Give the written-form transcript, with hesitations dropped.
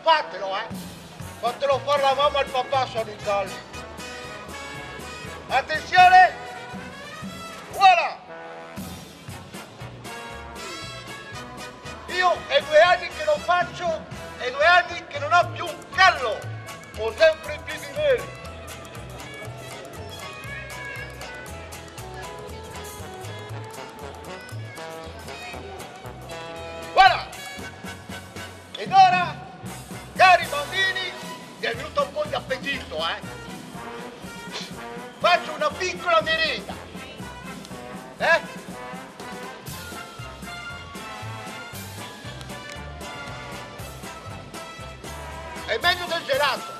fatelo, Fatelo fare la mamma e il papà, sono i calli. Attenzione! Voilà! Io è 2 anni che lo faccio e 2 anni che non ho più un callo. Ho sempre i piedi neri. Voilà! Ed ora, cari bambini, mi è venuto un po' di appetito, Faccio una piccola merenda. È meglio del gelato.